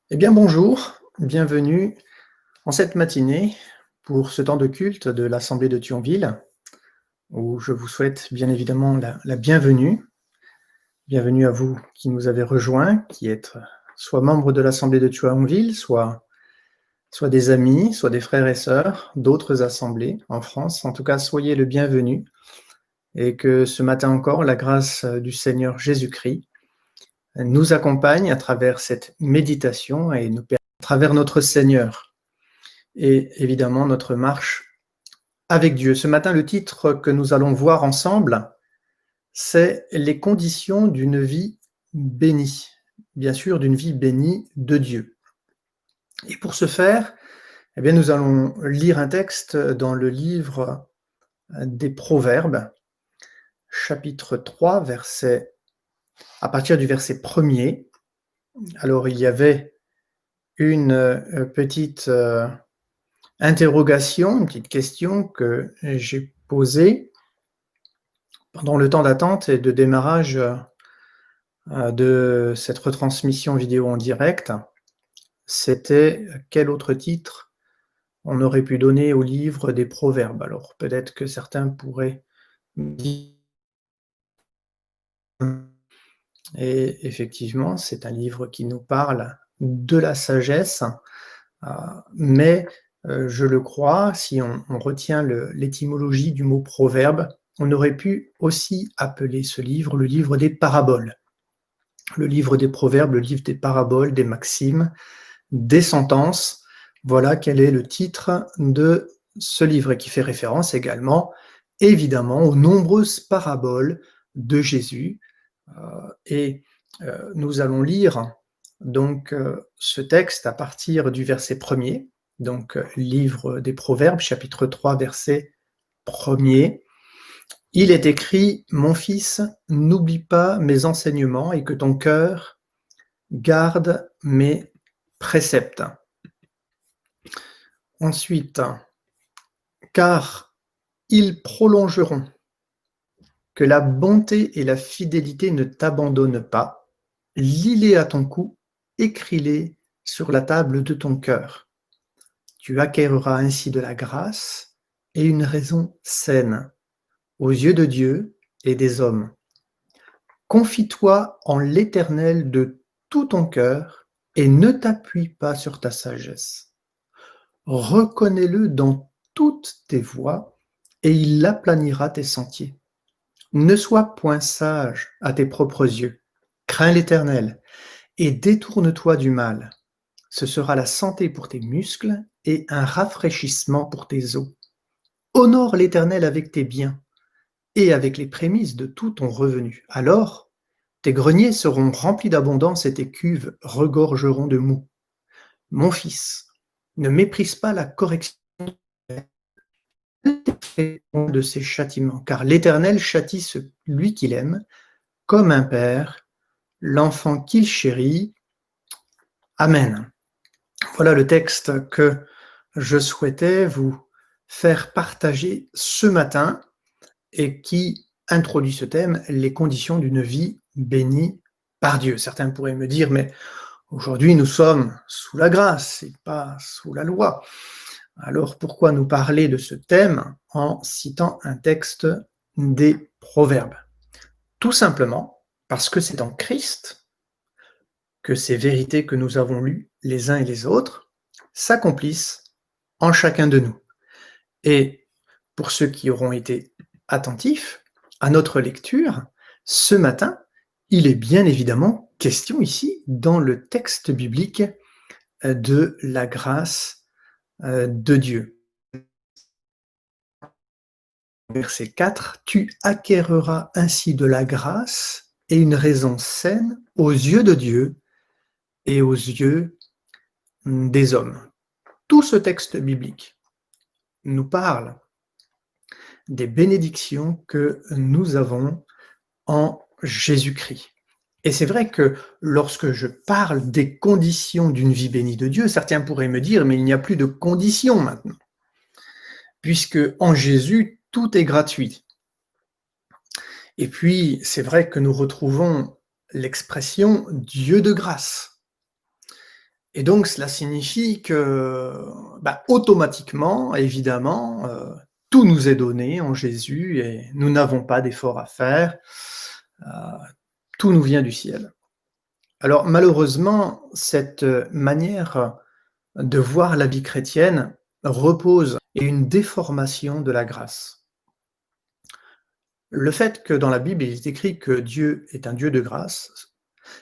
Eh bien bonjour, bienvenue en cette matinée pour ce temps de culte de l'Assemblée de Thionville, où je vous souhaite bien évidemment la bienvenue. Bienvenue à vous qui nous avez rejoints, qui êtes soit membres de l'Assemblée de Thionville, soit des amis, soit des frères et sœurs d'autres assemblées en France. En tout cas, soyez le bienvenu et que ce matin encore, la grâce du Seigneur Jésus-Christ nous accompagne à travers cette méditation et nous permet à travers notre Seigneur et évidemment notre marche avec Dieu. Ce matin, le titre que nous allons voir ensemble, c'est les conditions d'une vie bénie, bien sûr d'une vie bénie de Dieu. Et pour ce faire, eh bien, nous allons lire un texte dans le livre des Proverbes, chapitre 3, à partir du verset 1er. Alors, il y avait une petite interrogation, une petite question que j'ai posée pendant le temps d'attente et de démarrage de cette retransmission vidéo en direct. C'était quel autre titre on aurait pu donner au livre des Proverbes. Alors peut-être que certains pourraient me dire, et effectivement, c'est un livre qui nous parle de la sagesse, mais je le crois, si on retient l'étymologie du mot proverbe, on aurait pu aussi appeler ce livre le livre des paraboles. Le livre des proverbes, le livre des paraboles, des maximes, des sentences. Voilà quel est le titre de ce livre et qui fait référence également, évidemment, aux nombreuses paraboles de Jésus. Et nous allons lire donc ce texte à partir du verset 1er, donc livre des Proverbes, chapitre 3, verset 1er. Il est écrit, « Mon fils, n'oublie pas mes enseignements et que ton cœur garde mes préceptes. » Ensuite, « Car ils prolongeront, que la bonté et la fidélité ne t'abandonnent pas. Lis-les à ton cou, écris-les sur la table de ton cœur. Tu acquerras ainsi de la grâce et une raison saine aux yeux de Dieu et des hommes. Confie-toi en l'Éternel de tout ton cœur et ne t'appuie pas sur ta sagesse. Reconnais-le dans toutes tes voies et il aplanira tes sentiers. Ne sois point sage à tes propres yeux. Crains l'Éternel et détourne-toi du mal. Ce sera la santé pour tes muscles et un rafraîchissement pour tes os. Honore l'Éternel avec tes biens et avec les prémices de tout ton revenu. Alors, tes greniers seront remplis d'abondance et tes cuves regorgeront de mou. Mon fils, ne méprise pas la correction de ses châtiments, car l'Éternel châtie celui qu'il aime, comme un père, l'enfant qu'il chérit. Amen. Voilà le texte que je souhaitais vous faire partager ce matin et qui introduit ce thème, les conditions d'une vie bénie par Dieu. Certains pourraient me dire, mais aujourd'hui nous sommes sous la grâce et pas sous la loi. Alors pourquoi nous parler de ce thème en citant un texte des Proverbes? Tout simplement parce que c'est en Christ que ces vérités que nous avons lues les uns et les autres s'accomplissent en chacun de nous. Et pour ceux qui auront été attentifs à notre lecture, ce matin, il est bien évidemment question ici, dans le texte biblique, de la grâce de Dieu. Verset 4, « Tu acquerras ainsi de la grâce et une raison saine aux yeux de Dieu et aux yeux des hommes. » Tout ce texte biblique nous parle des bénédictions que nous avons en Jésus-Christ. Et c'est vrai que lorsque je parle des conditions d'une vie bénie de Dieu, certains pourraient me dire, mais il n'y a plus de conditions maintenant, puisque en Jésus, tout est gratuit. Et puis, c'est vrai que nous retrouvons l'expression Dieu de grâce. Et donc cela signifie que, automatiquement, évidemment, tout nous est donné en Jésus et nous n'avons pas d'effort à faire, heu, tout nous vient du ciel. Alors malheureusement, cette manière de voir la vie chrétienne repose et une déformation de la grâce. Le fait que dans la Bible, il est écrit que Dieu est un Dieu de grâce,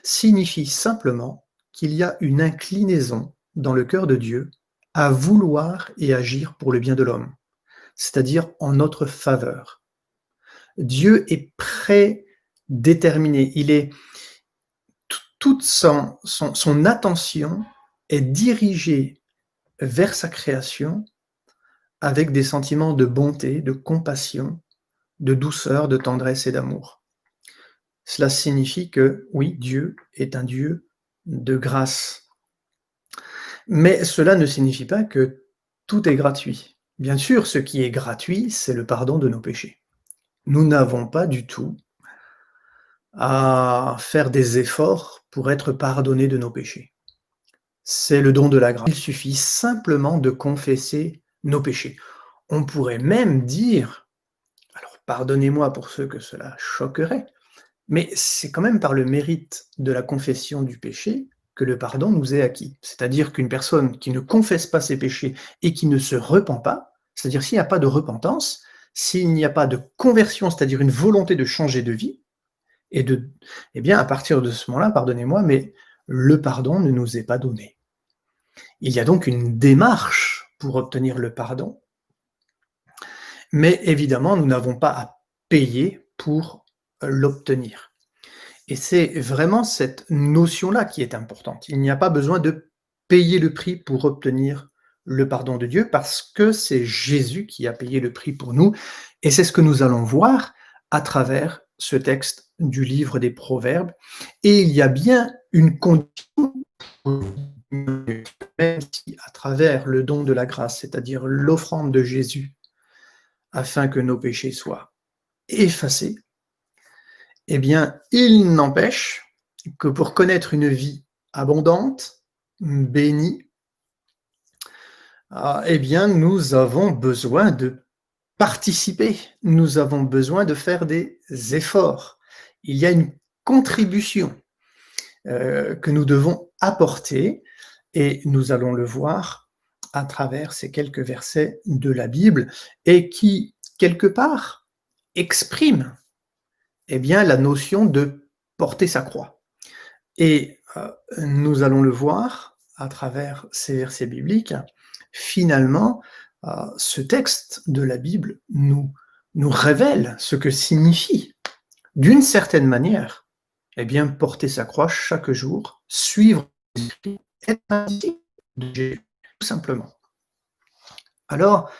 signifie simplement qu'il y a une inclinaison dans le cœur de Dieu à vouloir et agir pour le bien de l'homme, c'est-à-dire en notre faveur. Dieu est prédéterminé, il est toute son attention est dirigée vers sa création avec des sentiments de bonté, de compassion, de douceur, de tendresse et d'amour. Cela signifie que, oui, Dieu est un Dieu de grâce. Mais cela ne signifie pas que tout est gratuit. Bien sûr, ce qui est gratuit, c'est le pardon de nos péchés. Nous n'avons pas du tout à faire des efforts pour être pardonnés de nos péchés. C'est le don de la grâce. Il suffit simplement de confesser nos péchés. On pourrait même dire, alors pardonnez-moi pour ceux que cela choquerait, mais c'est quand même par le mérite de la confession du péché que le pardon nous est acquis. C'est-à-dire qu'une personne qui ne confesse pas ses péchés et qui ne se repent pas, c'est-à-dire s'il n'y a pas de repentance, s'il n'y a pas de conversion, c'est-à-dire une volonté de changer de vie, eh bien, à partir de ce moment-là, pardonnez-moi, mais le pardon ne nous est pas donné. Il y a donc une démarche pour obtenir le pardon, mais évidemment, nous n'avons pas à payer pour l'obtenir. Et c'est vraiment cette notion-là qui est importante. Il n'y a pas besoin de payer le prix pour obtenir le pardon de Dieu parce que c'est Jésus qui a payé le prix pour nous. Et c'est ce que nous allons voir à travers ce texte du livre des Proverbes. Et il y a bien une condition, même si à travers le don de la grâce, c'est-à-dire l'offrande de Jésus, afin que nos péchés soient effacés, eh bien, il n'empêche que pour connaître une vie abondante, bénie, eh bien, nous avons besoin de participer, nous avons besoin de faire des efforts. Il y a une contribution que nous devons apporter et nous allons le voir à travers ces quelques versets de la Bible et qui, quelque part, expriment bien, la notion de porter sa croix. Et nous allons le voir à travers ces versets bibliques. Finalement, ce texte de la Bible nous révèle ce que signifie, d'une certaine manière, bien, porter sa croix chaque jour, suivre Jésus, être un disciple de Jésus, tout simplement. Alors,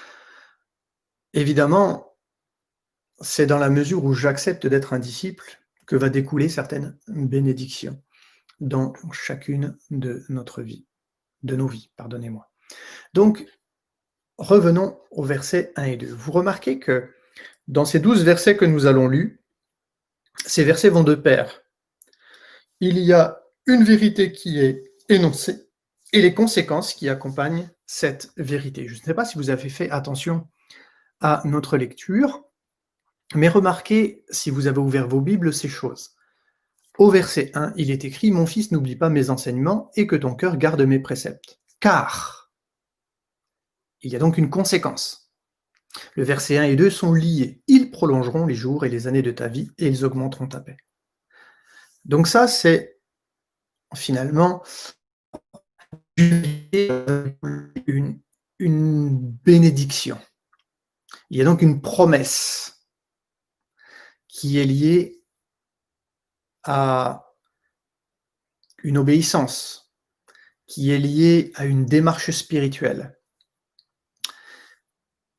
évidemment, c'est dans la mesure où j'accepte d'être un disciple que va découler certaines bénédictions dans chacune de nos vies, pardonnez-moi. Donc, revenons aux versets 1 et 2. Vous remarquez que dans ces 12 versets que nous allons lus, ces versets vont de pair. Il y a une vérité qui est énoncée et les conséquences qui accompagnent cette vérité. Je ne sais pas si vous avez fait attention à notre lecture, mais remarquez, si vous avez ouvert vos Bibles, ces choses. Au verset 1, il est écrit « Mon fils, n'oublie pas mes enseignements et que ton cœur garde mes préceptes. » Car il y a donc une conséquence. Le verset 1 et 2 sont liés. Ils prolongeront les jours et les années de ta vie et ils augmenteront ta paix. Donc ça, c'est finalement une bénédiction. Il y a donc une promesse qui est liée à une obéissance, qui est liée à une démarche spirituelle.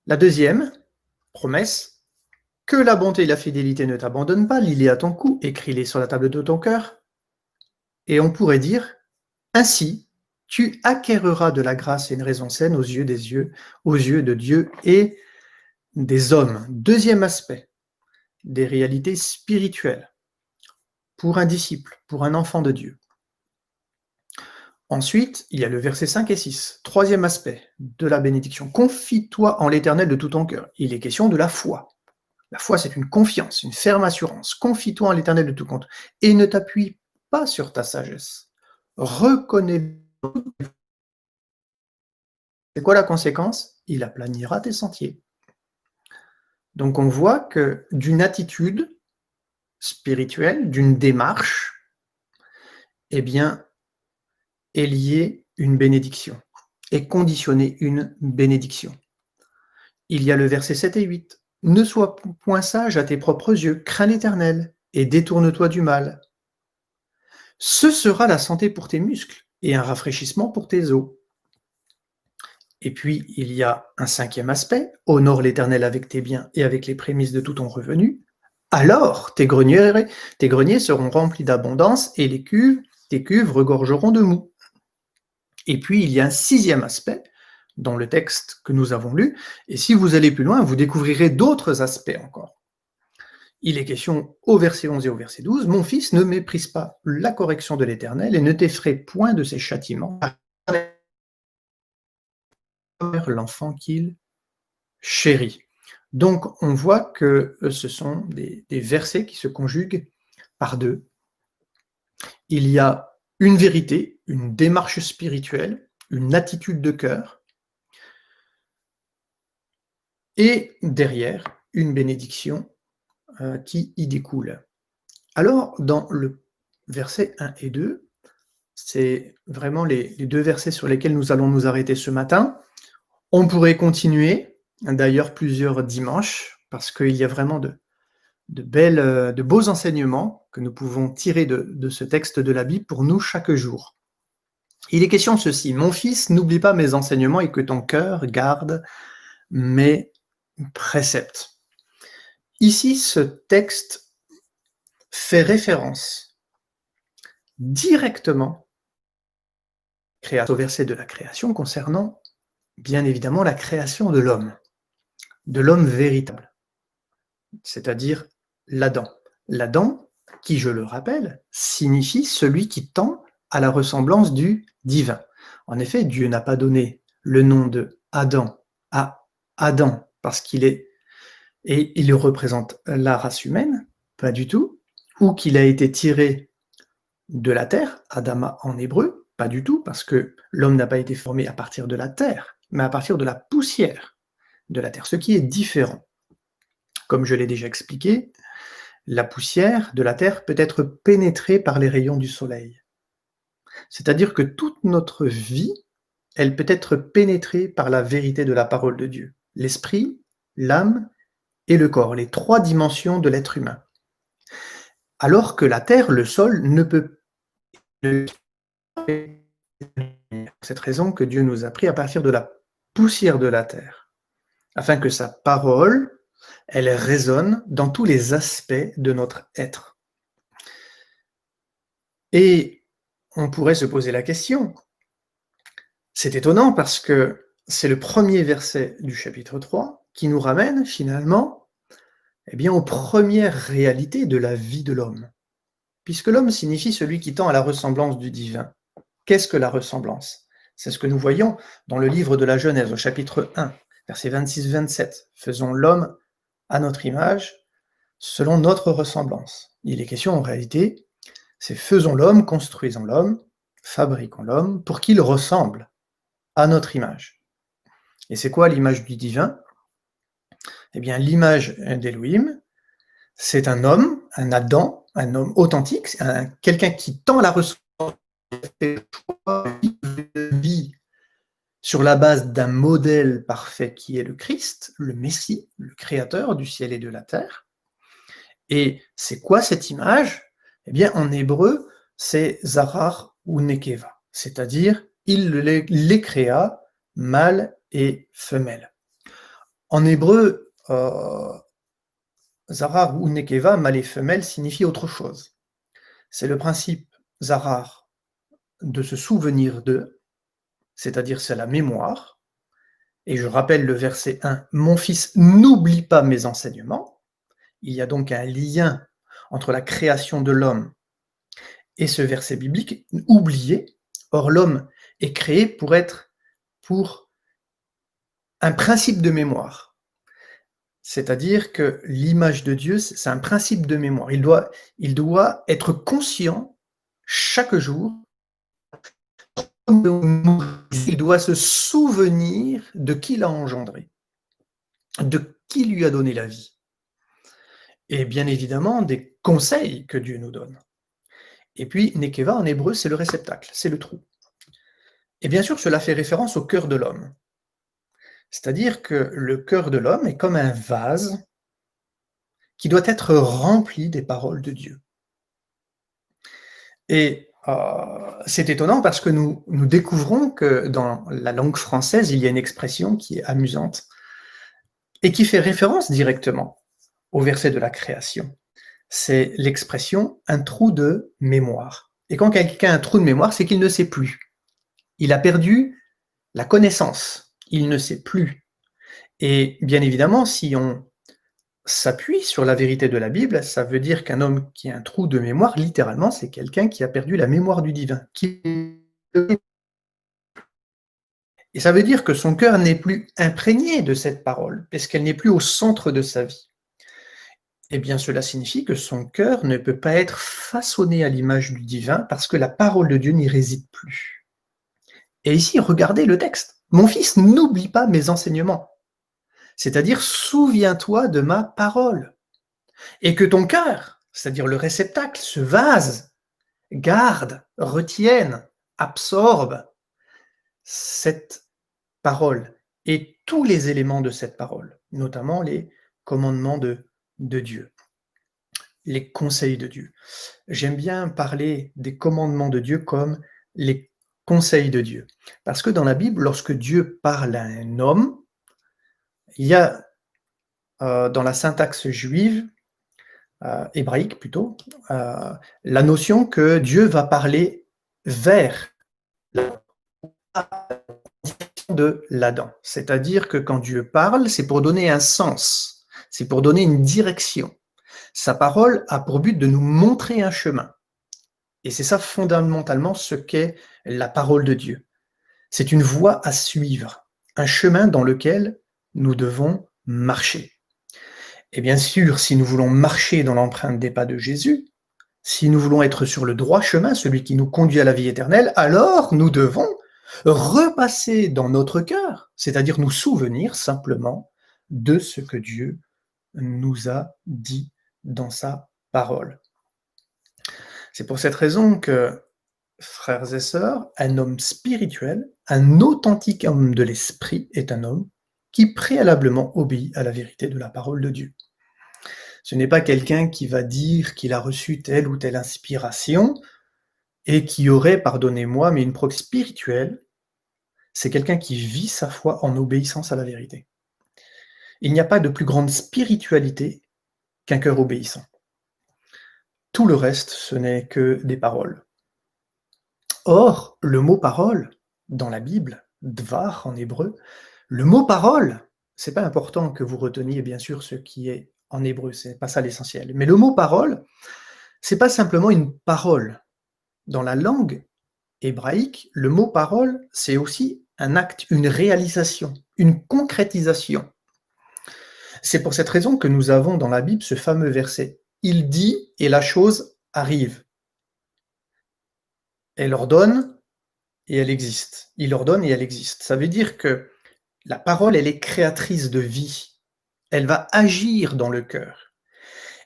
La deuxième promesse, que la bonté et la fidélité ne t'abandonnent pas, lis-les à ton cou, écris-les sur la table de ton cœur. Et on pourrait dire, ainsi, tu acquerras de la grâce et une raison saine aux yeux de Dieu et des hommes. Deuxième aspect, des réalités spirituelles pour un disciple, pour un enfant de Dieu. Ensuite, il y a le verset 5 et 6, troisième aspect de la bénédiction. Confie-toi en l'Éternel de tout ton cœur. Il est question de la foi. La foi, c'est une confiance, une ferme assurance. Confie-toi en l'Éternel de tout ton cœur et ne t'appuie pas sur ta sagesse. Reconnais. C'est quoi la conséquence? Il aplanira tes sentiers. Donc on voit que d'une attitude spirituelle, d'une démarche, eh bien, est liée une bénédiction, est conditionnée une bénédiction. Il y a le verset 7 et 8. Ne sois point sage à tes propres yeux, crains l'Éternel et détourne-toi du mal. Ce sera la santé pour tes muscles et un rafraîchissement pour tes os. Et puis, il y a un cinquième aspect, honore l'Éternel avec tes biens et avec les prémices de tout ton revenu. Alors tes greniers seront remplis d'abondance et tes cuves regorgeront de mou. Et puis, il y a un sixième aspect dans le texte que nous avons lu, et si vous allez plus loin, vous découvrirez d'autres aspects encore. Il est question au verset 11 et au verset 12, « Mon fils, ne méprise pas la correction de l'Éternel et ne t'effraie point de ses châtiments, l'enfant qu'il chérit. » Donc, on voit que ce sont des versets qui se conjuguent par deux. Il y a une vérité, une démarche spirituelle, une attitude de cœur, et derrière, une bénédiction qui y découle. Alors, dans le verset 1 et 2, c'est vraiment les deux versets sur lesquels nous allons nous arrêter ce matin. On pourrait continuer, d'ailleurs plusieurs dimanches, parce qu'il y a vraiment de beaux enseignements que nous pouvons tirer de ce texte de la Bible pour nous chaque jour. Il est question de ceci, « Mon fils, n'oublie pas mes enseignements et que ton cœur garde mes préceptes. » Ici, ce texte fait référence directement au verset de la création concernant, bien évidemment, la création de l'homme véritable, c'est-à-dire l'Adam. L'Adam, qui, je le rappelle, signifie celui qui tend à la ressemblance du divin. En effet, Dieu n'a pas donné le nom de Adam à Adam parce qu'il est et il représente la race humaine, pas du tout, ou qu'il a été tiré de la terre, Adama en hébreu, pas du tout, parce que l'homme n'a pas été formé à partir de la terre, mais à partir de la poussière de la terre, ce qui est différent. Comme je l'ai déjà expliqué, la poussière de la terre peut être pénétrée par les rayons du soleil. C'est-à-dire que toute notre vie, elle peut être pénétrée par la vérité de la parole de Dieu. L'esprit, l'âme et le corps, les trois dimensions de l'être humain. Alors que la terre, le sol, ne peut pas. C'est pour cette raison que Dieu nous a pris à partir de la poussière de la terre, afin que sa parole, elle résonne dans tous les aspects de notre être. Et on pourrait se poser la question, c'est étonnant parce que c'est le premier verset du chapitre 3 qui nous ramène finalement aux premières réalités de la vie de l'homme. Puisque l'homme signifie celui qui tend à la ressemblance du divin. Qu'est-ce que la ressemblance? C'est ce que nous voyons dans le livre de la Genèse, au chapitre 1, versets 26-27. Faisons l'homme à notre image, selon notre ressemblance. Il est question en réalité, c'est faisons l'homme, construisons l'homme, fabriquons l'homme, pour qu'il ressemble à notre image. Et c'est quoi l'image du divin? Eh bien, l'image d'Élohim, c'est un homme, un Adam, un homme authentique, quelqu'un qui tend à la ressemblance, vit sur la base d'un modèle parfait qui est le Christ, le Messie, le Créateur du ciel et de la terre. Et c'est quoi cette image? Eh bien, en hébreu, c'est Zarar ou Nekeva, c'est-à-dire il les créa, mâle et femelle. En hébreu, Zarar ou Nekeva, mâle et femelle, signifie autre chose. C'est le principe Zarar de se souvenir d'eux, c'est-à-dire c'est la mémoire. Et je rappelle le verset 1, « Mon fils, n'oublie pas mes enseignements ». Il y a donc un lien entre la création de l'homme et ce verset biblique, oublier, Or, l'homme est créé pour un principe de mémoire. C'est-à-dire que l'image de Dieu, c'est un principe de mémoire. Il doit être conscient chaque jour, il doit se souvenir de qui l'a engendré, de qui lui a donné la vie. Et bien évidemment, des conseils que Dieu nous donne. Et puis, Nekeva, en hébreu, c'est le réceptacle, c'est le trou. Et bien sûr, cela fait référence au cœur de l'homme. C'est-à-dire que le cœur de l'homme est comme un vase qui doit être rempli des paroles de Dieu. Et c'est étonnant parce que nous découvrons que dans la langue française, il y a une expression qui est amusante et qui fait référence directement au verset de la création. C'est l'expression « un trou de mémoire ». Et quand quelqu'un a un trou de mémoire, c'est qu'il ne sait plus. Il a perdu la connaissance, il ne sait plus. Et bien évidemment, si on s'appuie sur la vérité de la Bible, ça veut dire qu'un homme qui a un trou de mémoire, littéralement, c'est quelqu'un qui a perdu la mémoire du divin. Et ça veut dire que son cœur n'est plus imprégné de cette parole, parce qu'elle n'est plus au centre de sa vie. Eh bien, cela signifie que son cœur ne peut pas être façonné à l'image du divin, parce que la parole de Dieu n'y réside plus. Et ici, regardez le texte. « Mon fils, n'oublie pas mes enseignements ». C'est-à-dire, souviens-toi de ma parole. Et que ton cœur, c'est-à-dire le réceptacle, ce vase, garde, retienne, absorbe cette parole et tous les éléments de cette parole, notamment les commandements de Dieu, les conseils de Dieu. J'aime bien parler des commandements de Dieu comme les conseils de Dieu. Parce que dans la Bible, lorsque Dieu parle à un homme, il y a dans la syntaxe juive, hébraïque plutôt, la notion que Dieu va parler vers de l'Adam. C'est-à-dire que quand Dieu parle, c'est pour donner un sens, c'est pour donner une direction. Sa parole a pour but de nous montrer un chemin. Et c'est ça fondamentalement ce qu'est la parole de Dieu. C'est une voie à suivre, un chemin dans lequel nous devons marcher. Et bien sûr, si nous voulons marcher dans l'empreinte des pas de Jésus, si nous voulons être sur le droit chemin, celui qui nous conduit à la vie éternelle, alors nous devons repasser dans notre cœur, c'est-à-dire nous souvenir simplement de ce que Dieu nous a dit dans sa parole. C'est pour cette raison que, frères et sœurs, un homme spirituel, un authentique homme de l'esprit est un homme qui préalablement obéit à la vérité de la parole de Dieu. Ce n'est pas quelqu'un qui va dire qu'il a reçu telle ou telle inspiration et qui aurait, pardonnez-moi, mais une preuve spirituelle. C'est quelqu'un qui vit sa foi en obéissance à la vérité. Il n'y a pas de plus grande spiritualité qu'un cœur obéissant. Tout le reste, ce n'est que des paroles. Or, le mot parole, dans la Bible, dvar en hébreu, le mot parole, c'est pas important que vous reteniez bien sûr ce qui est en hébreu, c'est pas ça l'essentiel. Mais le mot parole, c'est pas simplement une parole. Dans la langue hébraïque, le mot parole, c'est aussi un acte, une réalisation, une concrétisation. C'est pour cette raison que nous avons dans la Bible ce fameux verset. Il dit et la chose arrive. Elle ordonne et elle existe. Il ordonne et elle existe. Ça veut dire que la parole, elle est créatrice de vie. Elle va agir dans le cœur.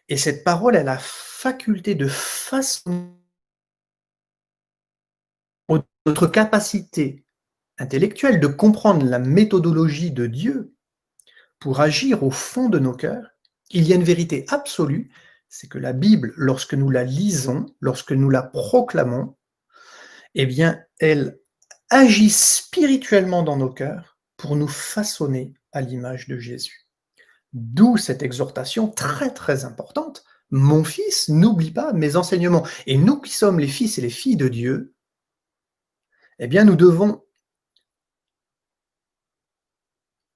Et cette parole, elle a la faculté de façonner notre capacité intellectuelle de comprendre la méthodologie de Dieu pour agir au fond de nos cœurs. Il y a une vérité absolue, c'est que la Bible, lorsque nous la lisons, lorsque nous la proclamons, eh bien, elle agit spirituellement dans nos cœurs pour nous façonner à l'image de Jésus. D'où cette exhortation très très importante. Mon fils, n'oublie pas mes enseignements. Et nous qui sommes les fils et les filles de Dieu, eh bien, nous devons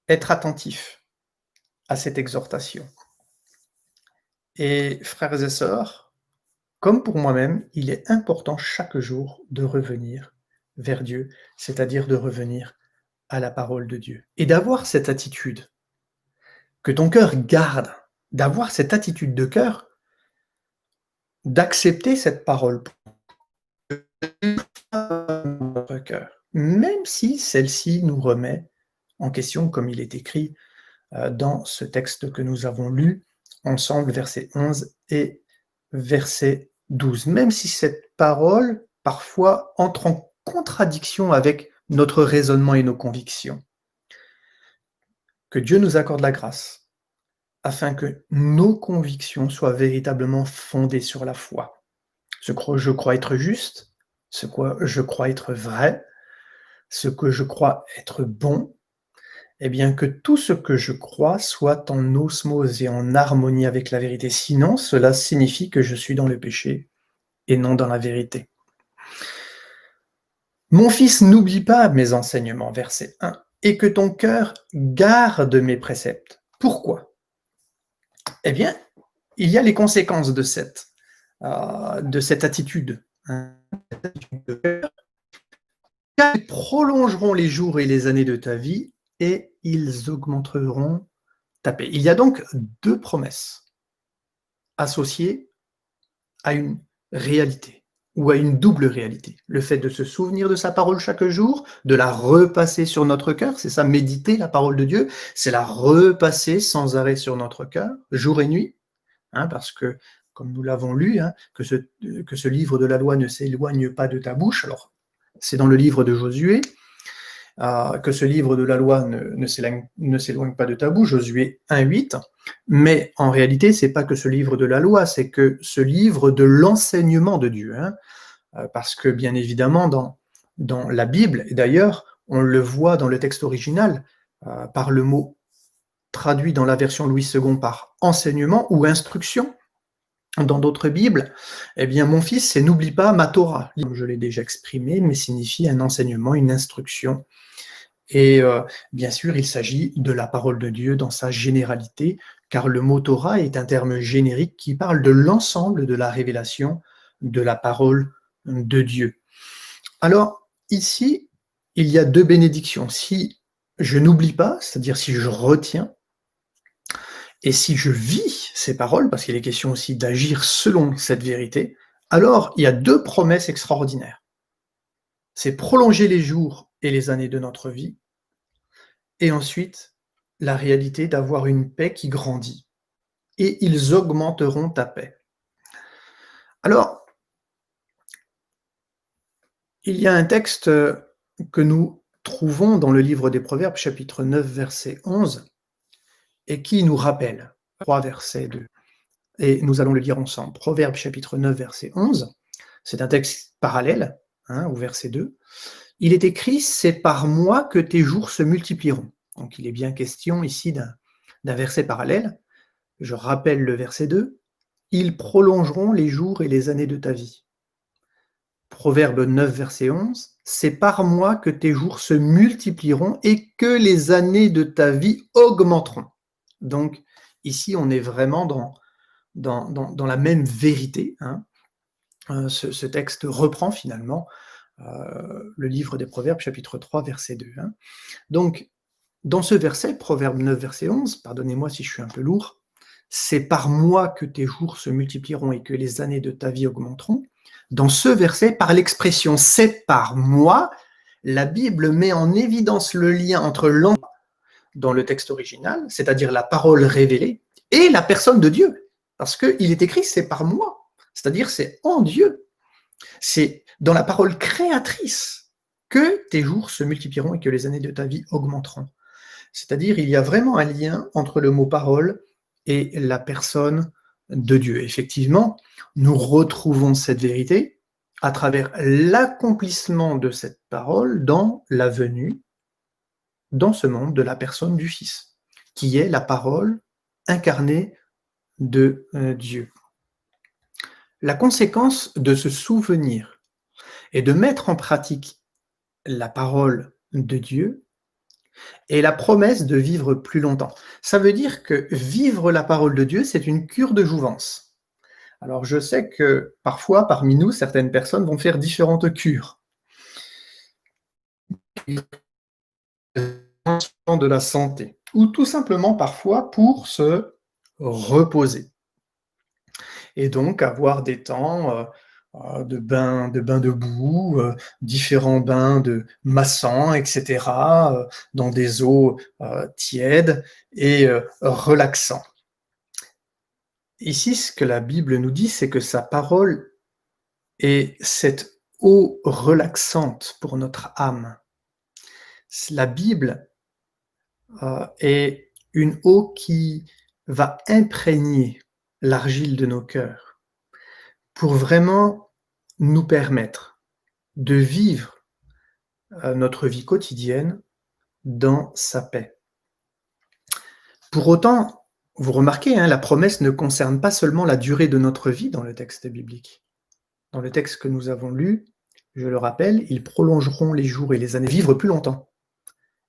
être attentifs à cette exhortation. Et frères et sœurs, comme pour moi-même, il est important chaque jour de revenir vers Dieu, c'est-à-dire de revenir à la parole de Dieu. Et d'avoir cette attitude, que ton cœur garde, d'avoir cette attitude de cœur, d'accepter cette parole dans notre cœur, même si celle-ci nous remet en question, comme il est écrit dans ce texte que nous avons lu ensemble, verset 11 et verset 12. Même si cette parole, parfois, entre en contradiction avec notre raisonnement et nos convictions. Que Dieu nous accorde la grâce, afin que nos convictions soient véritablement fondées sur la foi. Ce que je crois être juste, ce que je crois être vrai, ce que je crois être bon, eh bien que tout ce que je crois soit en osmose et en harmonie avec la vérité. Sinon, cela signifie que je suis dans le péché et non dans la vérité. Mon fils, n'oublie pas mes enseignements, verset 1, et que ton cœur garde mes préceptes. Pourquoi? Eh bien, il y a les conséquences de cette attitude. Ils prolongeront les jours et les années de ta vie et ils augmenteront ta paix. Il y a donc deux promesses associées à une réalité ou à une double réalité. Le fait de se souvenir de sa parole chaque jour, de la repasser sur notre cœur, c'est ça, méditer la parole de Dieu, c'est la repasser sans arrêt sur notre cœur, jour et nuit, parce que, comme nous l'avons lu, que ce livre de la loi ne s'éloigne pas de ta bouche. Alors, c'est dans le livre de Josué, que ce livre de la loi ne s'éloigne pas de ta bouche, Josué 1,8, mais en réalité, c'est pas que ce livre de la loi, c'est que ce livre de l'enseignement de Dieu, parce que bien évidemment, dans la Bible, et d'ailleurs, on le voit dans le texte original, par le mot traduit dans la version Louis II par enseignement ou instruction, dans d'autres Bibles, eh bien, mon fils, c'est n'oublie pas ma Torah. Comme je l'ai déjà exprimé, mais signifie un enseignement, une instruction. Et bien sûr, il s'agit de la parole de Dieu dans sa généralité, car le mot Torah est un terme générique qui parle de l'ensemble de la révélation de la parole de Dieu. Alors, ici, il y a deux bénédictions. Si je n'oublie pas, c'est-à-dire si je retiens, et si je vis ces paroles, parce qu'il est question aussi d'agir selon cette vérité, alors il y a deux promesses extraordinaires. C'est prolonger les jours et les années de notre vie, et ensuite la réalité d'avoir une paix qui grandit. Et ils augmenteront ta paix. Alors, il y a un texte que nous trouvons dans le livre des Proverbes, chapitre 9, verset 11, et qui nous rappelle 3 versets 2. Et nous allons le lire ensemble. Proverbes chapitre 9, verset 11. C'est un texte parallèle au verset 2. Il est écrit « C'est par moi que tes jours se multiplieront ». Donc il est bien question ici d'un verset parallèle. Je rappelle le verset 2. « Ils prolongeront les jours et les années de ta vie ». Proverbe 9, verset 11. « C'est par moi que tes jours se multiplieront et que les années de ta vie augmenteront ». Donc ici, on est vraiment dans la même vérité. Ce texte reprend finalement le livre des Proverbes, chapitre 3, verset 2. Donc, dans ce verset, Proverbe 9, verset 11, pardonnez-moi si je suis un peu lourd, « C'est par moi que tes jours se multiplieront et que les années de ta vie augmenteront ». Dans ce verset, par l'expression « c'est par moi », la Bible met en évidence le lien entre l'enseignement dans le texte original, c'est-à-dire la parole révélée, et la personne de Dieu. Parce qu'il est écrit « c'est par moi », c'est-à-dire c'est en Dieu. C'est dans la parole créatrice que tes jours se multiplieront et que les années de ta vie augmenteront. C'est-à-dire il y a vraiment un lien entre le mot parole et la personne de Dieu. Effectivement, nous retrouvons cette vérité à travers l'accomplissement de cette parole dans la venue, dans ce monde, de la personne du Fils, qui est la parole incarnée de Dieu. La conséquence de se souvenir et de mettre en pratique la parole de Dieu est la promesse de vivre plus longtemps. Ça veut dire que vivre la parole de Dieu, c'est une cure de jouvence. Alors je sais que parfois, parmi nous, certaines personnes vont faire différentes cures. de la santé, ou tout simplement parfois pour se reposer. Et donc avoir des temps de bains de boue, différents bains de massants, etc., dans des eaux tièdes et relaxants. Ici, ce que la Bible nous dit, c'est que sa parole est cette eau relaxante pour notre âme. La Bible est une eau qui va imprégner l'argile de nos cœurs pour vraiment nous permettre de vivre notre vie quotidienne dans sa paix. Pour autant, vous remarquez, la promesse ne concerne pas seulement la durée de notre vie dans le texte biblique. Dans le texte que nous avons lu, je le rappelle, ils prolongeront les jours et les années, vivre plus longtemps.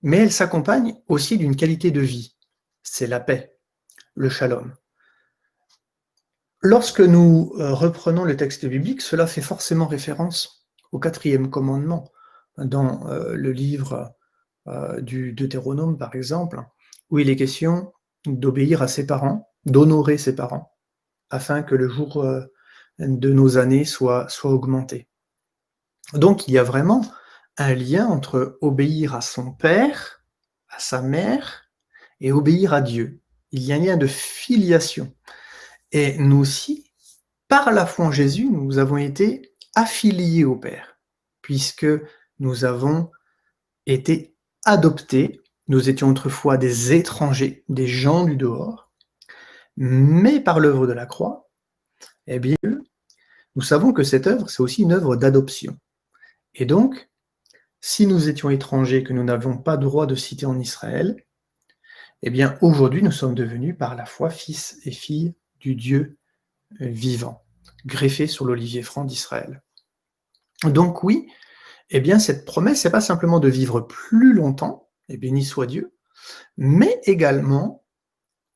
Mais elle s'accompagne aussi d'une qualité de vie. C'est la paix, le shalom. Lorsque nous reprenons le texte biblique, cela fait forcément référence au 4e commandement dans le livre du Deutéronome, par exemple, où il est question d'obéir à ses parents, d'honorer ses parents, afin que le jour de nos années soit augmenté. Donc il y a vraiment un lien entre obéir à son père, à sa mère, et obéir à Dieu. Il y a un lien de filiation. Et nous aussi, par la foi en Jésus, nous avons été affiliés au Père, puisque nous avons été adoptés. Nous étions autrefois des étrangers, des gens du dehors, mais par l'œuvre de la croix, eh bien, nous savons que cette œuvre, c'est aussi une œuvre d'adoption. Et donc, si nous étions étrangers, que nous n'avions pas droit de cité en Israël, eh bien, aujourd'hui, nous sommes devenus par la foi fils et filles du Dieu vivant, greffés sur l'olivier franc d'Israël. Donc oui, eh bien, cette promesse, c'est pas simplement de vivre plus longtemps, et béni soit Dieu, mais également,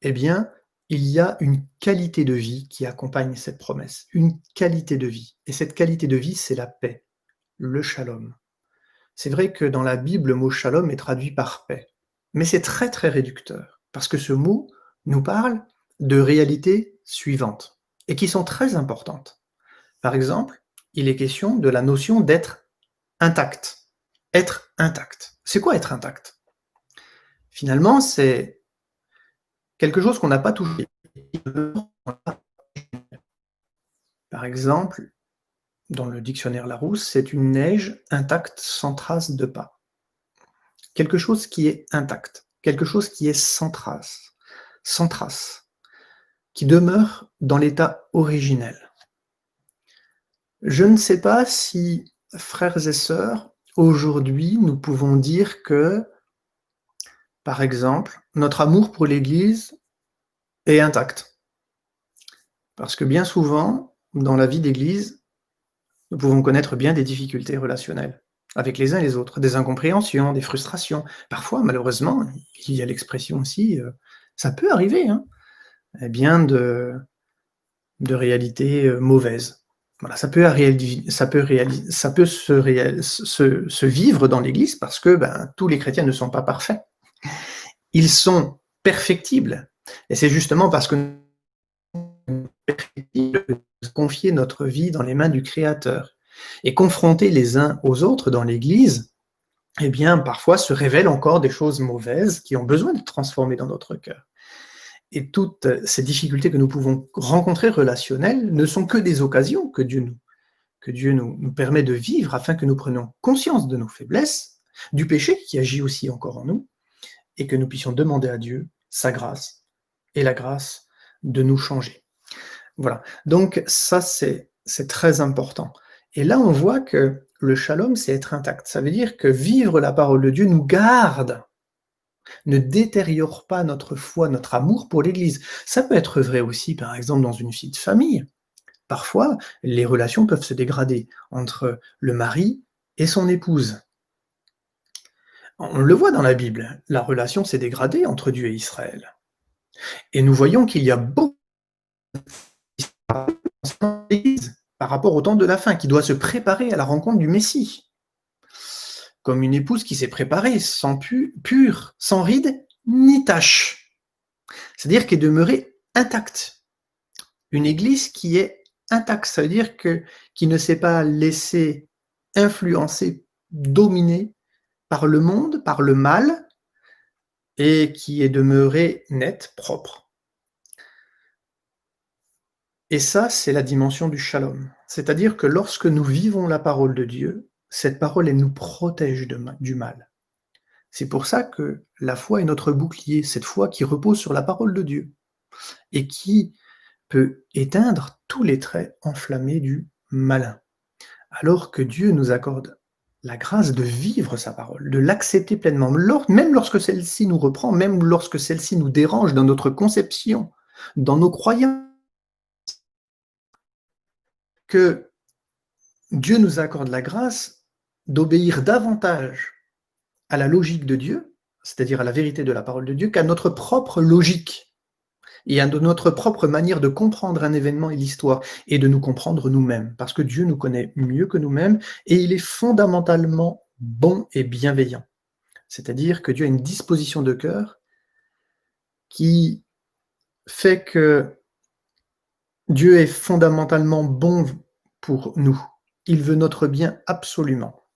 eh bien, il y a une qualité de vie qui accompagne cette promesse, une qualité de vie. Et cette qualité de vie, c'est la paix, le shalom. C'est vrai que dans la Bible, le mot shalom est traduit par paix, mais c'est très très réducteur, parce que ce mot nous parle de réalités suivantes, et qui sont très importantes. Par exemple, il est question de la notion d'être intact. Être intact. C'est quoi être intact? Finalement, c'est quelque chose qu'on n'a pas touché. Par exemple, dans le dictionnaire Larousse, c'est une neige intacte sans trace de pas. Quelque chose qui est intact, quelque chose qui est sans trace, qui demeure dans l'état originel. Je ne sais pas si, frères et sœurs, aujourd'hui, nous pouvons dire que, par exemple, notre amour pour l'Église est intact. Parce que bien souvent, dans la vie d'Église, nous pouvons connaître bien des difficultés relationnelles avec les uns et les autres, des incompréhensions, des frustrations. Parfois, malheureusement, il y a l'expression aussi, ça peut arriver, eh bien de réalités mauvaises. Voilà, ça peut se vivre dans l'Église parce que tous les chrétiens ne sont pas parfaits. Ils sont perfectibles. Et c'est justement parce que nous sommes perfectibles que nous confier notre vie dans les mains du Créateur. Et confronter les uns aux autres dans l'Église, eh bien, parfois se révèlent encore des choses mauvaises qui ont besoin d'être transformées dans notre cœur. Et toutes ces difficultés que nous pouvons rencontrer relationnelles ne sont que des occasions que Dieu nous permet de vivre afin que nous prenions conscience de nos faiblesses, du péché qui agit aussi encore en nous, et que nous puissions demander à Dieu sa grâce et la grâce de nous changer. Voilà. Donc ça, c'est très important. Et là, on voit que le shalom, c'est être intact. Ça veut dire que vivre la parole de Dieu nous garde, ne détériore pas notre foi, notre amour pour l'Église. Ça peut être vrai aussi, par exemple, dans une vie de famille. Parfois, les relations peuvent se dégrader entre le mari et son épouse. On le voit dans la Bible, la relation s'est dégradée entre Dieu et Israël. Et nous voyons qu'il y a beaucoup d'Église par rapport au temps de la fin, qui doit se préparer à la rencontre du Messie. comme une épouse qui s'est préparée, pure, sans ride ni tache. C'est-à-dire qu'elle est demeurée intacte. Une église qui est intacte, ça veut dire qui ne s'est pas laissée influencer, dominer par le monde, par le mal, et qui est demeurée nette, propre. Et ça, c'est la dimension du shalom. C'est-à-dire que lorsque nous vivons la parole de Dieu, cette parole, elle nous protège du mal. C'est pour ça que la foi est notre bouclier, cette foi qui repose sur la parole de Dieu et qui peut éteindre tous les traits enflammés du malin. Alors que Dieu nous accorde la grâce de vivre sa parole, de l'accepter pleinement, même lorsque celle-ci nous reprend, même lorsque celle-ci nous dérange dans notre conception, dans nos croyances, que Dieu nous accorde la grâce d'obéir davantage à la logique de Dieu, c'est-à-dire à la vérité de la parole de Dieu, qu'à notre propre logique et à notre propre manière de comprendre un événement et l'histoire, et de nous comprendre nous-mêmes, parce que Dieu nous connaît mieux que nous-mêmes, et il est fondamentalement bon et bienveillant. C'est-à-dire que Dieu a une disposition de cœur qui fait que Dieu est fondamentalement bon pour nous. Il veut notre bien absolument.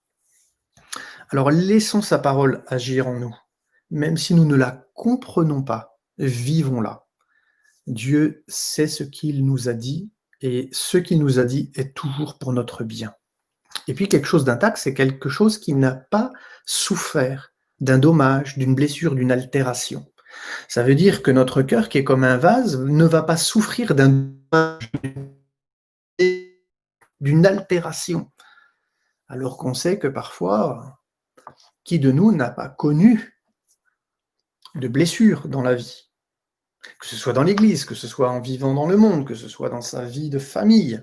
Alors laissons sa parole agir en nous. Même si nous ne la comprenons pas, vivons-la. Dieu sait ce qu'il nous a dit, et ce qu'il nous a dit est toujours pour notre bien. Et puis quelque chose d'intact, c'est quelque chose qui n'a pas souffert d'un dommage, d'une blessure, d'une altération. Ça veut dire que notre cœur, qui est comme un vase, ne va pas souffrir d'un dommage, d'une altération. Alors qu'on sait que parfois, qui de nous n'a pas connu de blessure dans la vie? Que ce soit dans l'Église, que ce soit en vivant dans le monde, que ce soit dans sa vie de famille.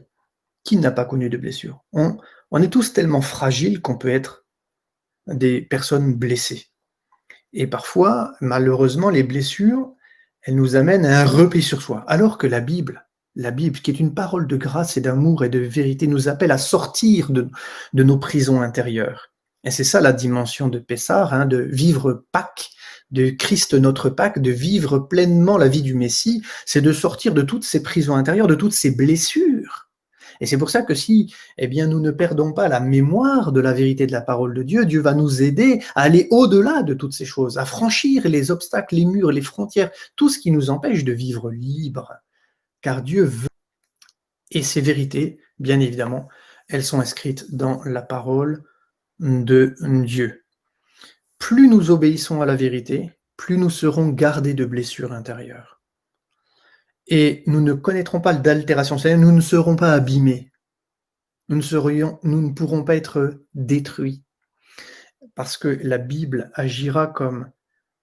Qui n'a pas connu de blessure? On est tous tellement fragiles qu'on peut être des personnes blessées. Et parfois, malheureusement, les blessures, elles nous amènent à un repli sur soi. Alors que la Bible, qui est une parole de grâce et d'amour et de vérité, nous appelle à sortir de nos prisons intérieures. Et c'est ça la dimension de Pessah, de vivre Pâques, de Christ notre Pâques, de vivre pleinement la vie du Messie, c'est de sortir de toutes ces prisons intérieures, de toutes ces blessures. Et c'est pour ça que si nous ne perdons pas la mémoire de la vérité de la parole de Dieu, Dieu va nous aider à aller au-delà de toutes ces choses, à franchir les obstacles, les murs, les frontières, tout ce qui nous empêche de vivre libre. Car Dieu veut. Et ces vérités, bien évidemment, elles sont inscrites dans la parole de Dieu. Plus nous obéissons à la vérité, plus nous serons gardés de blessures intérieures. Et nous ne connaîtrons pas d'altération, c'est-à-dire nous ne serons pas abîmés. Nous ne pourrons pas être détruits. Parce que la Bible agira comme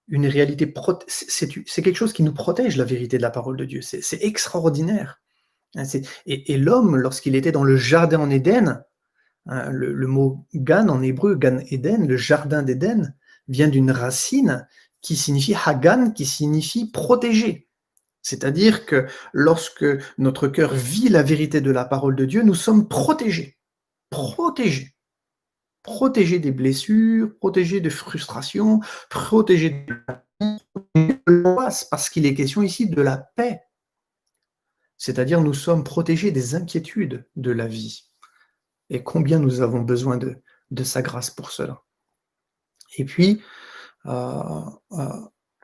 une réalité, c'est quelque chose qui nous protège, la vérité de la parole de Dieu. C'est extraordinaire. Et l'homme, lorsqu'il était dans le jardin en Éden, le mot Gan en hébreu, Gan Eden, le jardin d'Éden, vient d'une racine qui signifie Hagan, qui signifie protéger. C'est-à-dire que lorsque notre cœur vit la vérité de la parole de Dieu, nous sommes protégés. Protégés. Protégés des blessures, protégés de frustrations, protégés de l'angoisse, parce qu'il est question ici de la paix. C'est-à-dire nous sommes protégés des inquiétudes de la vie. Et combien nous avons besoin de sa grâce pour cela. Et puis,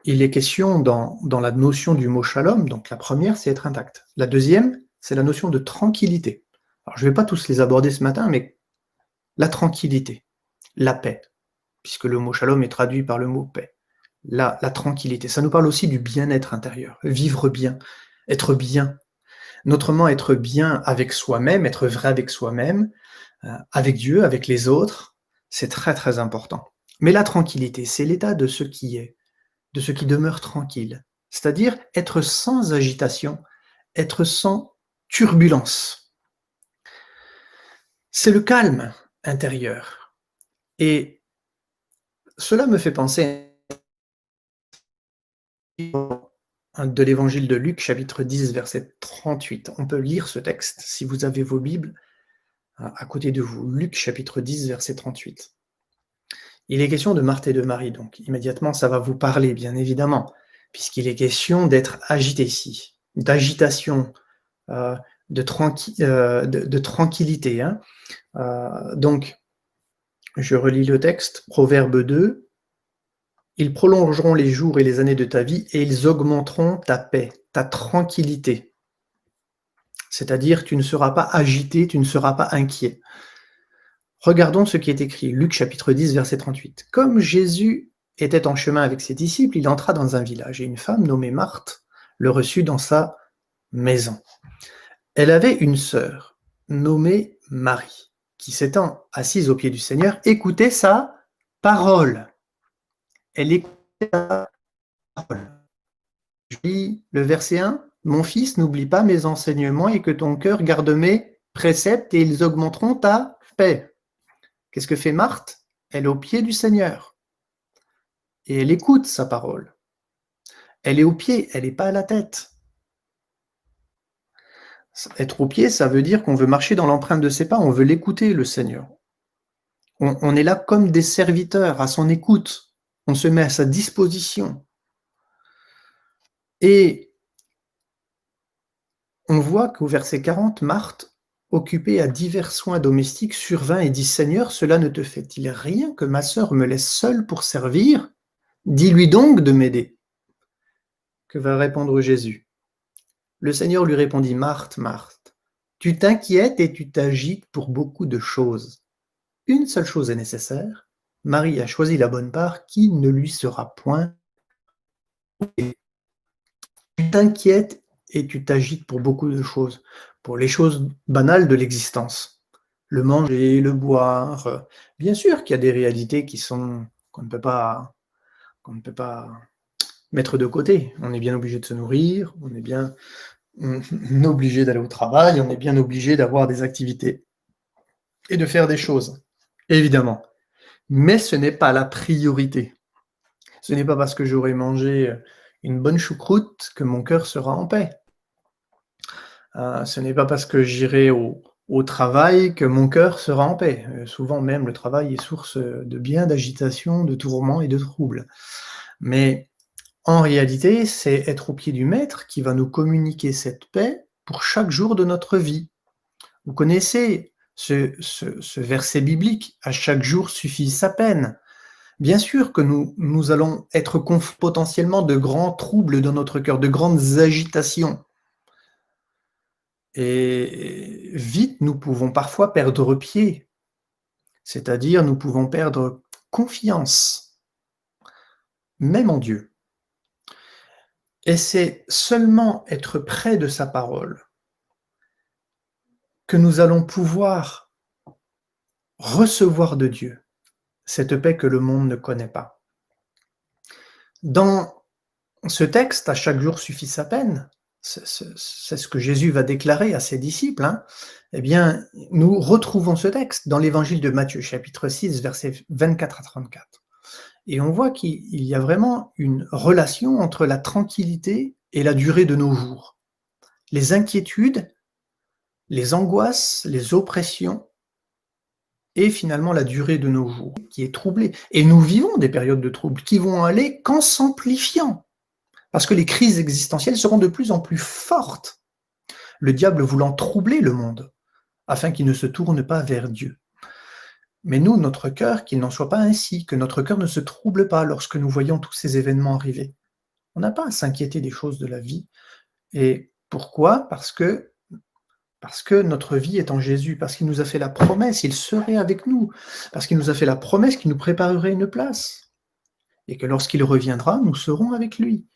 il est question dans la notion du mot shalom, donc la première, c'est être intact. La deuxième, c'est la notion de tranquillité. Alors, je ne vais pas tous les aborder ce matin, mais la tranquillité, la paix, puisque le mot shalom est traduit par le mot paix. La tranquillité, ça nous parle aussi du bien-être intérieur, vivre bien, être bien. Notamment être bien avec soi-même, être vrai avec soi-même, avec Dieu, avec les autres, c'est très très important. Mais la tranquillité, c'est l'état de ce qui est, de ce qui demeure tranquille. C'est-à-dire être sans agitation, être sans turbulence. C'est le calme intérieur. Et cela me fait penser de l'évangile de Luc, chapitre 10, verset 38. On peut lire ce texte si vous avez vos Bibles à côté de vous. Luc, chapitre 10, verset 38. Il est question de Marthe et de Marie, donc immédiatement ça va vous parler, bien évidemment, puisqu'il est question d'être agité ici, d'agitation, euh, de tranquillité. Hein. Donc, je relis le texte, Proverbe 2, « Ils prolongeront les jours et les années de ta vie et ils augmenteront ta paix, ta tranquillité. » C'est-à-dire, tu ne seras pas agité, tu ne seras pas inquiet. Regardons ce qui est écrit, Luc chapitre 10, verset 38. « Comme Jésus était en chemin avec ses disciples, il entra dans un village et une femme nommée Marthe le reçut dans sa maison. Elle avait une sœur nommée Marie, qui s'étant assise aux pieds du Seigneur, écoutait sa parole. Elle écoutait sa parole. Je lis le verset 1. « Mon fils, n'oublie pas mes enseignements et que ton cœur garde mes préceptes et ils augmenteront ta paix. » Qu'est-ce que fait Marthe? Elle est au pied du Seigneur. Et elle écoute sa parole. Elle est au pied, elle n'est pas à la tête. Être au pied, ça veut dire qu'on veut marcher dans l'empreinte de ses pas, on veut l'écouter, le Seigneur. On est là comme des serviteurs, à son écoute. On se met à sa disposition. Et on voit qu'au verset 40, Marthe, occupée à divers soins domestiques, survint et dit « Seigneur, cela ne te fait-il rien que ma sœur me laisse seule pour servir? Dis-lui donc de m'aider. » Que va répondre Jésus? Le Seigneur lui répondit « Marthe, Marthe, tu t'inquiètes et tu t'agites pour beaucoup de choses. Une seule chose est nécessaire. Marie a choisi la bonne part qui ne lui sera point. Tu t'inquiètes et tu t'agites pour beaucoup de choses, pour les choses banales de l'existence. Le manger, le boire. Bien sûr qu'il y a des réalités qu'on ne peut pas mettre de côté. On est bien obligé de se nourrir, on est bien obligé d'aller au travail, on est bien obligé d'avoir des activités et de faire des choses, évidemment. Mais ce n'est pas la priorité. Ce n'est pas parce que j'aurai mangé une bonne choucroute que mon cœur sera en paix. Ce n'est pas parce que j'irai au travail que mon cœur sera en paix. Souvent même, le travail est source de bien d'agitation, de tourments et de troubles. Mais en réalité, c'est être au pied du Maître qui va nous communiquer cette paix pour chaque jour de notre vie. Vous connaissez ce verset biblique, « À chaque jour suffit sa peine ». Bien sûr que nous allons être potentiellement de grands troubles dans notre cœur, de grandes agitations. Et vite, nous pouvons parfois perdre pied, c'est-à-dire nous pouvons perdre confiance, même en Dieu. Et c'est seulement être près de sa parole que nous allons pouvoir recevoir de Dieu cette paix que le monde ne connaît pas. Dans ce texte, à chaque jour suffit sa peine, c'est ce que Jésus va déclarer à ses disciples, hein, eh bien, nous retrouvons ce texte dans l'évangile de Matthieu, chapitre 6, versets 24 à 34. Et on voit qu'il y a vraiment une relation entre la tranquillité et la durée de nos jours. Les inquiétudes, les angoisses, les oppressions, et finalement la durée de nos jours, qui est troublée. Et nous vivons des périodes de troubles qui vont aller qu'en s'amplifiant, parce que les crises existentielles seront de plus en plus fortes, le diable voulant troubler le monde, afin qu'il ne se tourne pas vers Dieu. Mais nous, notre cœur, qu'il n'en soit pas ainsi, que notre cœur ne se trouble pas lorsque nous voyons tous ces événements arriver. On n'a pas à s'inquiéter des choses de la vie. Et pourquoi? Parce que notre vie est en Jésus, parce qu'il nous a fait la promesse, il serait avec nous, parce qu'il nous a fait la promesse qu'il nous préparerait une place, et que lorsqu'il reviendra, nous serons avec lui.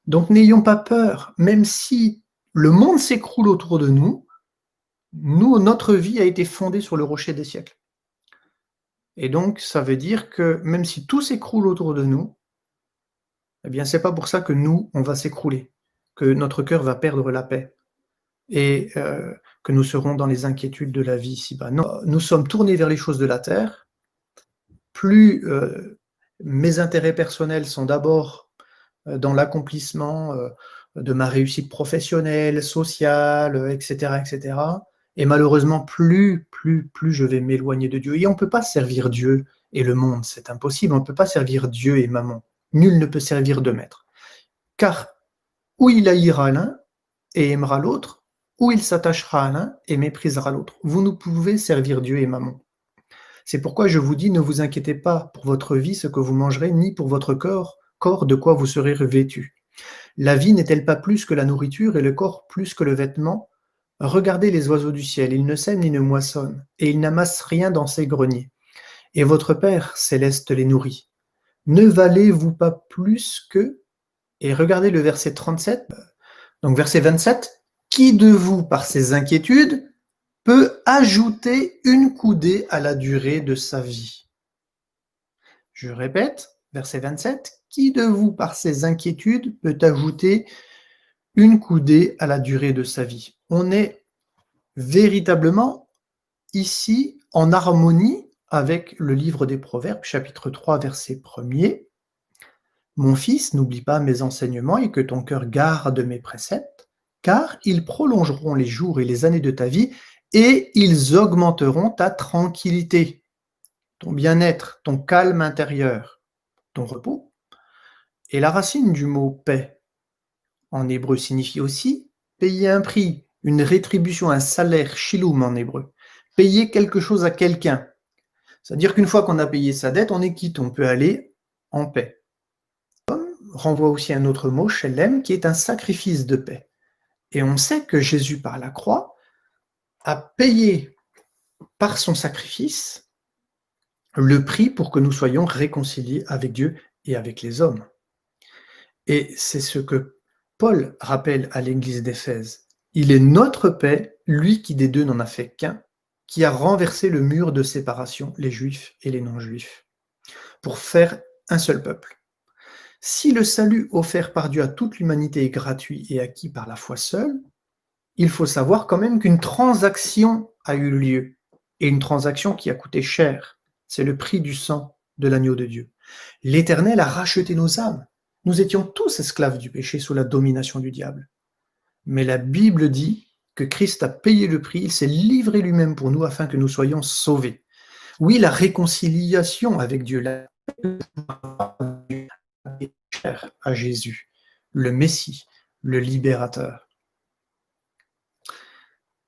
Donc n'ayons pas peur, même si le monde s'écroule autour de nous, notre vie a été fondée sur le rocher des siècles. Et donc ça veut dire que même si tout s'écroule autour de nous, eh bien c'est pas pour ça que nous, on va s'écrouler, que notre cœur va perdre la paix. Et que nous serons dans les inquiétudes de la vie ici-bas. Non, nous sommes tournés vers les choses de la terre. Plus mes intérêts personnels sont d'abord dans l'accomplissement de ma réussite professionnelle, sociale, etc., etc. Et malheureusement, plus je vais m'éloigner de Dieu. Et on ne peut pas servir Dieu et le monde. C'est impossible, on ne peut pas servir Dieu et Mammon. Nul ne peut servir de maître. Car ou il haïra l'un et aimera l'autre, ou il s'attachera à l'un et méprisera l'autre. Vous ne pouvez servir Dieu et Mammon. C'est pourquoi je vous dis, ne vous inquiétez pas pour votre vie, ce que vous mangerez, ni pour votre corps de quoi vous serez revêtus. La vie n'est-elle pas plus que la nourriture et le corps plus que le vêtement? Regardez les oiseaux du ciel, ils ne sèment ni ne moissonnent, et ils n'amassent rien dans ses greniers. Et votre Père céleste les nourrit. Ne valez-vous pas plus qu'eux? Et regardez le verset 37, donc verset 27, qui de vous, par ses inquiétudes, peut ajouter une coudée à la durée de sa vie? Je répète, verset 27, qui de vous, par ses inquiétudes, peut ajouter une coudée à la durée de sa vie? On est véritablement ici en harmonie avec le livre des Proverbes, chapitre 3, verset 1er. Mon fils, n'oublie pas mes enseignements et que ton cœur garde mes préceptes, car ils prolongeront les jours et les années de ta vie et ils augmenteront ta tranquillité, ton bien-être, ton calme intérieur, ton repos. Et la racine du mot paix en hébreu signifie aussi payer un prix, une rétribution, un salaire, shiloum en hébreu. Payer quelque chose à quelqu'un. C'est-à-dire qu'une fois qu'on a payé sa dette, on est quitte, on peut aller en paix. Renvoie aussi un autre mot, shelem, qui est un sacrifice de paix. Et on sait que Jésus, par la croix, a payé par son sacrifice le prix pour que nous soyons réconciliés avec Dieu et avec les hommes. Et c'est ce que Paul rappelle à l'église d'Éphèse. Il est notre paix, lui qui des deux n'en a fait qu'un, qui a renversé le mur de séparation, les juifs et les non-juifs, pour faire un seul peuple. Si le salut offert par Dieu à toute l'humanité est gratuit et acquis par la foi seule, il faut savoir quand même qu'une transaction a eu lieu, et une transaction qui a coûté cher. C'est le prix du sang de l'agneau de Dieu. L'Éternel a racheté nos âmes. Nous étions tous esclaves du péché sous la domination du diable. Mais la Bible dit que Christ a payé le prix, il s'est livré lui-même pour nous afin que nous soyons sauvés. Oui, la réconciliation avec Dieu, la cher à Jésus, le Messie, le libérateur.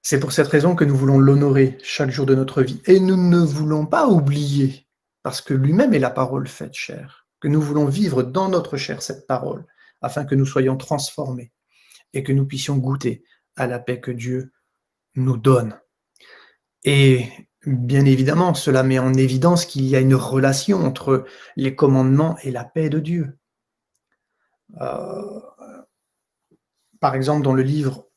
C'est pour cette raison que nous voulons l'honorer chaque jour de notre vie. Et nous ne voulons pas oublier, parce que lui-même est la parole faite chair, que nous voulons vivre dans notre chair cette parole, afin que nous soyons transformés et que nous puissions goûter à la paix que Dieu nous donne. Et bien évidemment, cela met en évidence qu'il y a une relation entre les commandements et la paix de Dieu. Par exemple, dans le livre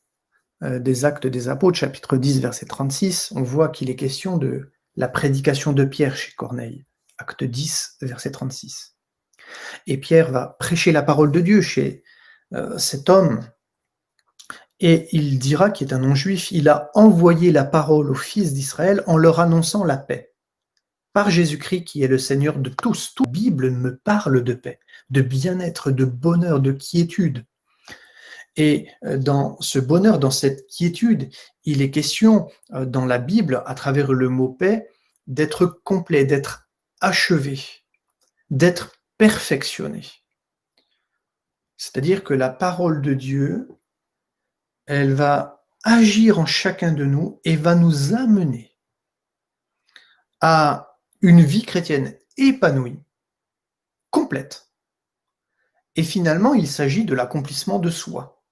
des Actes des Apôtres, chapitre 10, verset 36, on voit qu'il est question de la prédication de Pierre chez Corneille. Acte 10, verset 36. Et Pierre va prêcher la parole de Dieu chez cet homme, et il dira qu'il est un non-juif, il a envoyé la parole aux fils d'Israël en leur annonçant la paix. Par Jésus-Christ qui est le Seigneur de tous. Toute la Bible me parle de paix, de bien-être, de bonheur, de quiétude. Et dans ce bonheur, dans cette quiétude, il est question dans la Bible, à travers le mot paix, d'être complet, d'être achevé, d'être perfectionné. C'est-à-dire que la parole de Dieu, elle va agir en chacun de nous et va nous amener à une vie chrétienne épanouie, complète. Et finalement, il s'agit de l'accomplissement de soi.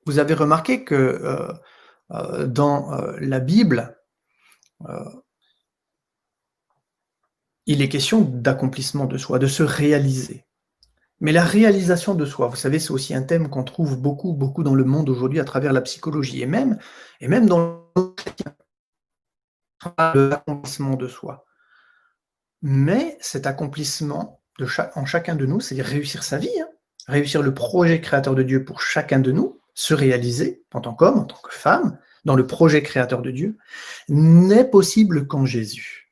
Vous avez remarqué que dans la Bible, il est question d'accomplissement de soi, de se réaliser. Mais la réalisation de soi, vous savez, c'est aussi un thème qu'on trouve beaucoup dans le monde aujourd'hui à travers la psychologie et même dans l'accomplissement de soi. Mais cet accomplissement en chacun de nous, c'est réussir sa vie, réussir le projet créateur de Dieu pour chacun de nous, se réaliser en tant qu'homme, en tant que femme, dans le projet créateur de Dieu, n'est possible qu'en Jésus.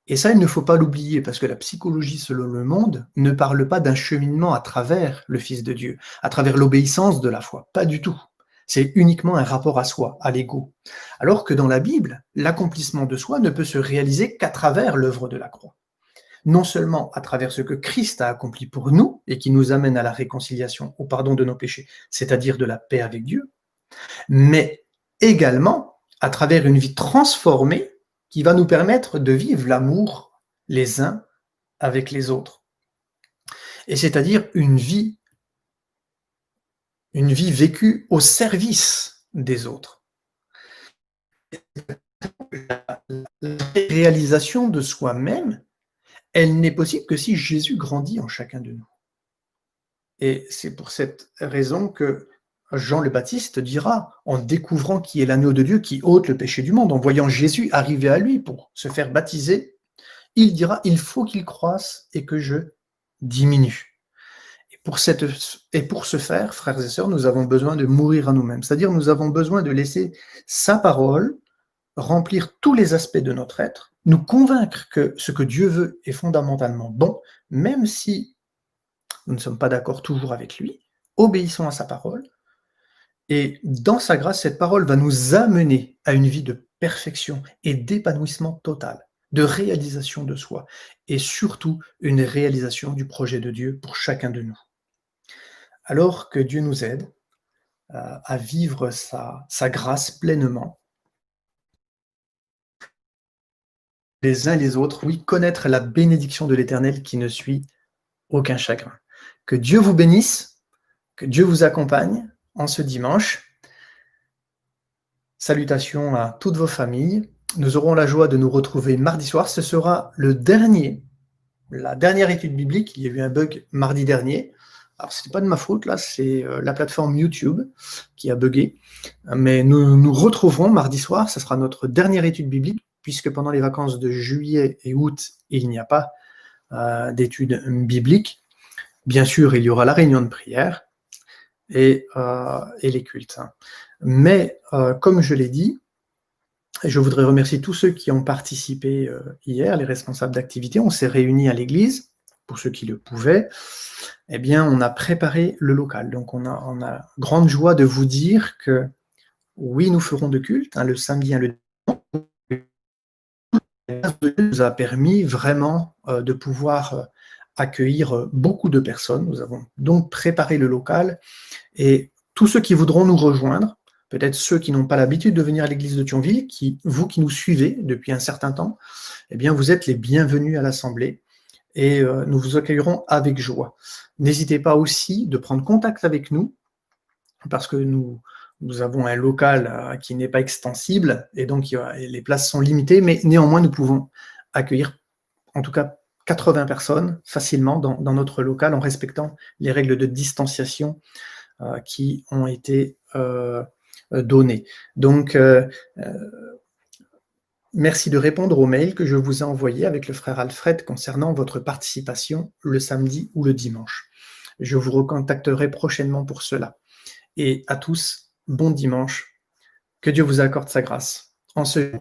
Et ça, il ne faut pas l'oublier, parce que la psychologie, selon le monde, ne parle pas d'un cheminement à travers le Fils de Dieu, à travers l'obéissance de la foi. Pas du tout. C'est uniquement un rapport à soi, à l'ego. Alors que dans la Bible, l'accomplissement de soi ne peut se réaliser qu'à travers l'œuvre de la croix. Non seulement à travers ce que Christ a accompli pour nous et qui nous amène à la réconciliation, au pardon de nos péchés, c'est-à-dire de la paix avec Dieu, mais également à travers une vie transformée qui va nous permettre de vivre l'amour les uns avec les autres. Et c'est-à-dire une vie vécue au service des autres. La réalisation de soi-même, elle n'est possible que si Jésus grandit en chacun de nous. Et c'est pour cette raison que Jean le Baptiste dira, en découvrant qui est l'agneau de Dieu qui ôte le péché du monde, en voyant Jésus arriver à lui pour se faire baptiser, il dira, il faut qu'il croisse et que je diminue. Et pour ce faire, frères et sœurs, nous avons besoin de mourir à nous-mêmes. C'est-à-dire, nous avons besoin de laisser sa parole remplir tous les aspects de notre être, nous convaincre que ce que Dieu veut est fondamentalement bon, même si nous ne sommes pas d'accord toujours avec lui, obéissons à sa parole, et dans sa grâce, cette parole va nous amener à une vie de perfection et d'épanouissement total, de réalisation de soi, et surtout une réalisation du projet de Dieu pour chacun de nous. Alors que Dieu nous aide à vivre sa grâce pleinement, les uns et les autres, oui, connaître la bénédiction de l'Éternel qui ne suit aucun chagrin. Que Dieu vous bénisse, que Dieu vous accompagne en ce dimanche. Salutations à toutes vos familles. Nous aurons la joie de nous retrouver mardi soir. Ce sera la dernière étude biblique. Il y a eu un bug mardi dernier. Alors, ce n'est pas de ma faute, là, c'est la plateforme YouTube qui a bugué. Mais nous nous retrouverons mardi soir. Ce sera notre dernière étude biblique, puisque pendant les vacances de juillet et août, il n'y a pas d'études bibliques. Bien sûr, il y aura la réunion de prière et les cultes. Mais, comme je l'ai dit, je voudrais remercier tous ceux qui ont participé hier, les responsables d'activité. On s'est réunis à l'église, pour ceux qui le pouvaient. Eh bien, on a préparé le local. Donc, on a grande joie de vous dire que, oui, nous ferons de culte, le samedi et le dimanche. La grâce de Dieu nous a permis vraiment de pouvoir accueillir beaucoup de personnes. Nous avons donc préparé le local et tous ceux qui voudront nous rejoindre, peut-être ceux qui n'ont pas l'habitude de venir à l'église de Thionville, vous qui nous suivez depuis un certain temps, eh bien vous êtes les bienvenus à l'assemblée et nous vous accueillerons avec joie. N'hésitez pas aussi de prendre contact avec nous parce que nous avons un local qui n'est pas extensible et donc les places sont limitées, mais néanmoins nous pouvons accueillir en tout cas 80 personnes facilement dans notre local en respectant les règles de distanciation qui ont été données. Donc, merci de répondre au mail que je vous ai envoyé avec le frère Alfred concernant votre participation le samedi ou le dimanche. Je vous recontacterai prochainement pour cela. Et à tous, bon dimanche. Que Dieu vous accorde sa grâce. En ce